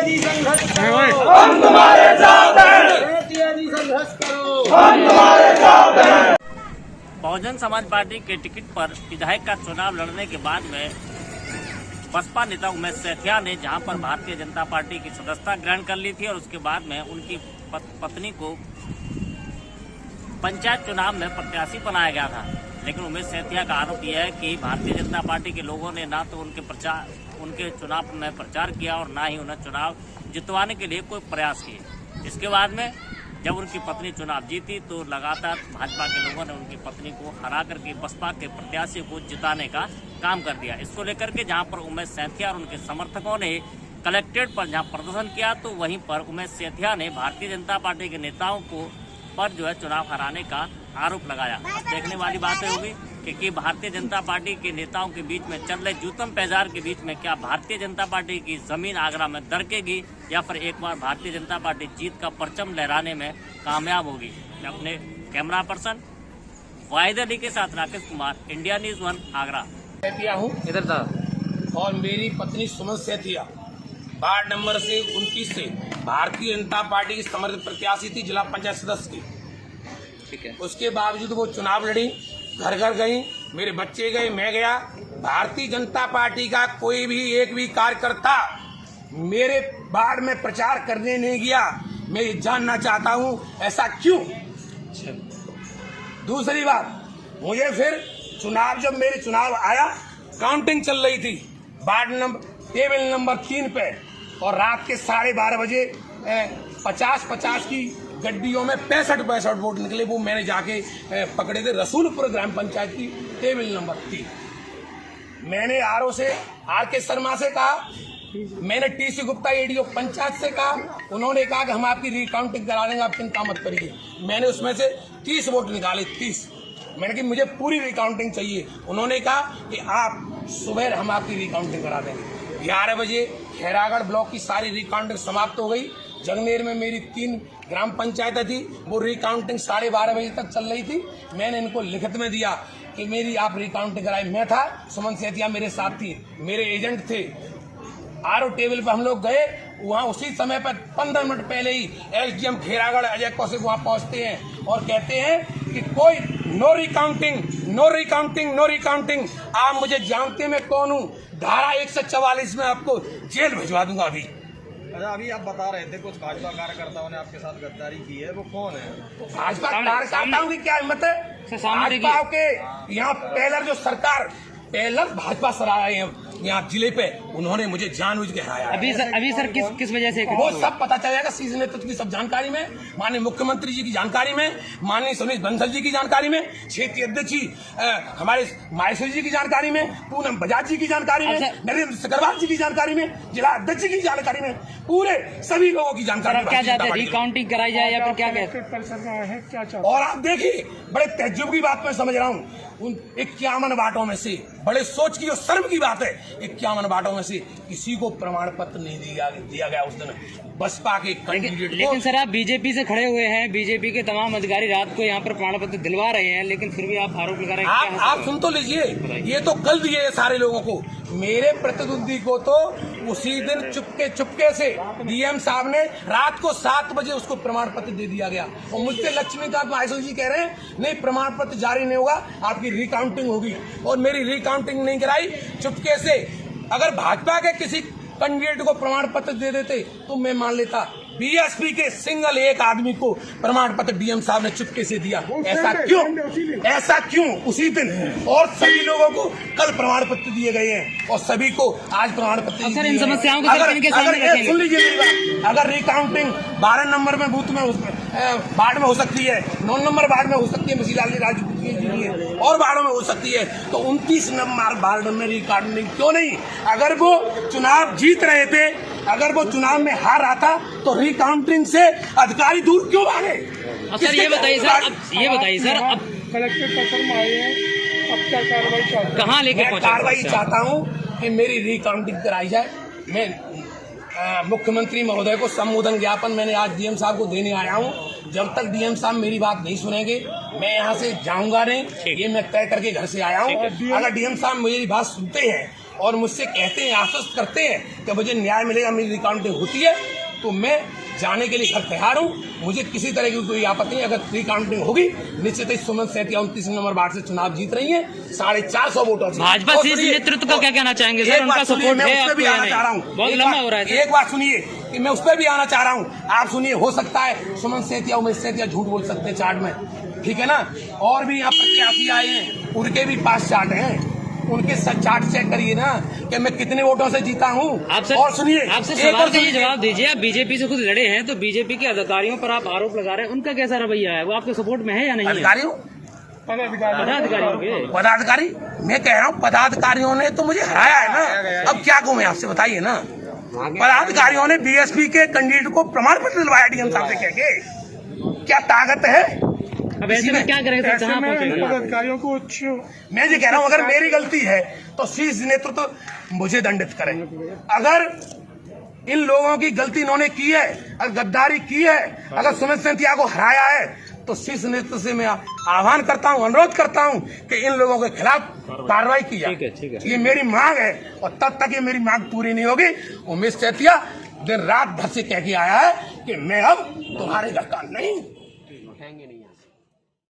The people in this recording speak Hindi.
जी संघर्ष करो, हम तुम्हारे साथ हैं। सेठिया जी संघर्ष करो, हम तुम्हारे साथ हैं। बहुजन समाज पार्टी के टिकट पर विधायक का चुनाव लड़ने के बाद में बसपा नेता उमेश सेठिया ने जहां पर भारतीय जनता पार्टी की सदस्यता ग्रहण कर ली थी और उसके बाद में उनकी पत्नी को पंचायत चुनाव में प्रत्याशी बनाया गया था। लेकिन उमेश सेठिया का आरोप यह है कि भारतीय जनता पार्टी के लोगों ने ना तो उनके चुनाव में प्रचार किया और ना ही उन्हें चुनाव जितवाने के लिए कोई प्रयास किए। इसके बाद में जब उनकी पत्नी चुनाव जीती तो लगातार भाजपा के लोगों ने उनकी पत्नी को हरा करके बसपा के प्रत्याशी को जिताने का काम कर दिया। इसको लेकर के जहां पर उमेश सेठिया और उनके समर्थकों ने कलेक्ट्रेट पर जहां प्रदर्शन किया तो वहीं पर उमेश सेठिया ने भारतीय जनता पार्टी के नेताओं को पर जो है चुनाव हराने का आरोप लगाया। देखने वाली बात होगी कि भारतीय जनता पार्टी के नेताओं के बीच में चल रहे जूतम पैजार के बीच में क्या भारतीय जनता पार्टी की जमीन आगरा में दरकेगी या फिर एक बार भारतीय जनता पार्टी जीत का परचम लहराने में कामयाब होगी। मैं अपने कैमरा पर्सन वाहिद अली के साथ राकेश कुमार, इंडिया न्यूज 1 आगरा। सेठिया हूँ इधर था और मेरी पत्नी सुमन सेठिया वार्ड नंबर से 29 से भारतीय जनता पार्टी की समर्थित प्रत्याशी थी, जिला पंचायत सदस्य की। ठीक है। उसके बावजूद वो चुनाव लड़ी, घर घर गई, मेरे बच्चे गए, मैं गया। भारतीय जनता पार्टी का कोई भी एक भी कार्यकर्ता मेरे वार्ड में प्रचार करने नहीं गया। मैं ये जानना चाहता हूँ ऐसा क्यों। दूसरी बात, मुझे फिर चुनाव जब मेरे चुनाव आया, काउंटिंग चल रही थी वार्ड नंबर टेबल नंबर 3 पे और रात के 12:30 बजे 50-50 की गड्डियों में 65 वोट निकले। वो मैंने जाके पकड़े थे रसूलपुर ग्राम पंचायत की टेबल नंबर 3। मैंने आरओ से आर.के. शर्मा से कहा, मैंने टी.सी. गुप्ता एडीओ पंचायत से कहा, उन्होंने कहा कि हम आपकी रिकाउंटिंग करा देंगे, आप चिंता मत करिए। मैंने उसमें से 30 वोट निकाले, 30। मैंने कहा मुझे पूरी रिकाउंटिंग चाहिए। उन्होंने कहा कि आप सुबह हम आपकी रिकाउंटिंग करा देंगे। 11 बजे खैरागढ़ ब्लॉक की सारी रिकाउंटिंग समाप्त हो गई। जगनेर में मेरी 3 ग्राम पंचायतें थी, वो रिकाउंटिंग 12:30 बजे तक चल रही थी। मैंने इनको लिखित में दिया कि मेरी आप रिकाउंटिंग कराई। मैं था, सुमन सेठिया मेरे साथ थी, मेरे एजेंट थे। आरओ टेबल पर हम लोग गए, वहाँ उसी समय पर 15 मिनट पहले ही एसडीएम खैरागढ़ अजय कौशिक वहाँ पहुँचते हैं और कहते हैं कि कोई no recounting, no recounting, no recounting. आप मुझे जानते मैं कौन हूँ, धारा 144 में आपको जेल भिजवा दूंगा। अच्छा, अभी आप बता रहे थे कुछ भाजपा कार्यकर्ताओं ने आपके साथ गद्दारी की है, वो कौन है? भाजपा कार्यकर्ताओं की क्या हिम्मत है? भाजपा के यहाँ पहले जो सरकार पहले भाजपा सराय यहाँ जिले पे उन्होंने मुझे जानबूझ के हराया। अभी सर किस वजह से वो सब पता चल जाएगा। शीर्ष नेतृत्व की सब जानकारी में, माननीय मुख्यमंत्री जी की जानकारी में, माननीय सुनील बंसल जी की जानकारी में, क्षेत्रीय अध्यक्ष जी हमारे माहेश्वरी जी की जानकारी में, पूनम बजाज जी की जानकारी में, नरेंद्र सकरवाल जी की जानकारी में, जिला अध्यक्ष की जानकारी में, पूरे सभी लोगों की जानकारी। क्या चाहते हैं, रिकाउंटिंग कराई जाए या फिर क्या कहते हैं? और आप देखिए, बड़े तजुब की बात मैं समझ रहा हूँ, उन 51 वार्डों में से, बड़े सोच की और शर्म की बात है, 51 वार्डों में से किसी को प्रमाण पत्र नहीं दिया गया उस दिन बसपा के कैंडिडेट को। लेकिन सर आप बीजेपी से खड़े हुए हैं, बीजेपी के तमाम अधिकारी रात को यहाँ पर प्रमाण पत्र दिलवा रहे हैं, लेकिन फिर भी आप आरोप लगा रहे हैं। आप सुन तो लीजिए, ये तो कल दिए सारे लोगों को। मेरे प्रतिद्वंदी को तो उसी दिन चुपके से डीएम साहब ने रात को 7 बजे उसको प्रमाण पत्र दे दिया गया। और मुझसे लक्ष्मीकांत माहेश्वरी जी कह रहे हैं नहीं प्रमाण पत्र जारी नहीं होगा, आपकी रिकाउंटिंग होगी। और मेरी रिकाउंटिंग नहीं कराई चुपके से। अगर भाजपा के किसी कैंडिडेट को प्रमाण पत्र दे देते तो मैं मान लेता। बीएसपी के सिंगल एक आदमी को प्रमाण पत्र डीएम साहब ने चुपके से दिया। ऐसा क्यों उसी दिन? और सभी लोगों को कल प्रमाण पत्र दिए गए हैं और सभी को आज प्रमाण पत्र। इन समस्याओं को सुन लीजिए मेरी बात, अगर रिकाउंटिंग 12 नंबर में बूथ में वार्ड में हो सकती है, 9 नंबर वार्ड में हो सकती है, मसीलाल राजपूत और वार्डों में हो सकती है, तो 29 नंबर वार्ड में रिकाउंटिंग क्यों नहीं? अगर वो चुनाव जीत रहे थे, अगर वो चुनाव में हार रहा था तो रिकाउंटिंग से अधिकारी दूर क्यों भागे? सर ये बताइए सर, अब कलेक्टर पत्र में आए हैं, अब क्या कार्रवाई चाहते हैं? कहाँ लेके मैं कार्रवाई चाहता हूँ कि मेरी रिकाउंटिंग कराई जाए। मैं मुख्यमंत्री महोदय को संबोधन ज्ञापन मैंने आज डीएम साहब को देने आया हूँ। जब तक डीएम साहब मेरी बात नहीं सुनेंगे मैं यहाँ से जाऊंगा नहीं, ये मैं तय करके घर से आया हूँ। अगर डीएम साहब मेरी बात सुनते हैं और मुझसे कहते हैं, आश्वस्त करते हैं कि मुझे न्याय मिलेगा, मेरी रिकाउंटिंग होती है तो मैं जाने के लिए घर तैयार हूँ। मुझे किसी तरह की कोई आपत्ति नहीं। अगर रिकाउंटिंग होगी निश्चित ही सुमन सेतिया 29 नंबर वार्ड से चुनाव जीत रही है 450 वोटों से। भाजपा शीर्ष नेतृत्व का क्या कहना चाहेंगे सर? उनका सपोर्ट है आपको या नहीं? बहुत लंबा हो रहा है। एक बात सुनिए कि मैं उस पर भी आना चाह रहा हूँ। आप सुनिए, हो सकता है सुमन सेतिया उमेश सेतिया झूठ बोल सकते हैं चार्ट में, ठीक है ना। और भी यहाँ प्रत्याशी आए हैं, उनके भी पास चार्ट हैं, उनके चार्ट चेक करिए ना कि मैं कितने वोटों से जीता हूँ। और सुनिए, आपसे सवाल का ये जवाब दीजिए, आप बीजेपी से खुद लड़े हैं तो बीजेपी के अधिकारियों पर आप आरोप लगा रहे हैं, उनका कैसा रवैया है? वो आपके सपोर्ट में है या नहीं? अधिकारियों पदाधिकारियों के पदाधिकारी, मैं कह रहा हूँ पदाधिकारियों ने तो मुझे हराया है ना। अब क्या कहूँ मैं आपसे, बताइए ना। पदाधिकारियों ने बीएसपी के कैंडिडेट को प्रमाण पत्र दिलवाया डीएम साहब से, कह के क्या ताकत है। अब ऐसे में क्या करेंगे सर? कहाँ पहुंचेंगे? पदाधिकारियों को मैं ये कह रहा हूँ, अगर मेरी गलती है तो शीर्ष नेतृत्व मुझे दंडित करे। अगर इन लोगों की गलती इन्होंने की है, अगर गद्दारी की है, अगर सुमित सेतिया को हराया है, तो शीर्ष नेतृत्व से मैं आह्वान करता हूँ, अनुरोध करता हूँ कि इन लोगों के खिलाफ कार्रवाई की जाए। ठीक है। ये मेरी मांग है और तब तक ये मेरी मांग पूरी नहीं होगी। उमेश सेतिया दिन रात भर से कह के आया है कि मैं अब तुम्हारे घर का नहीं उठाएंगे नहीं।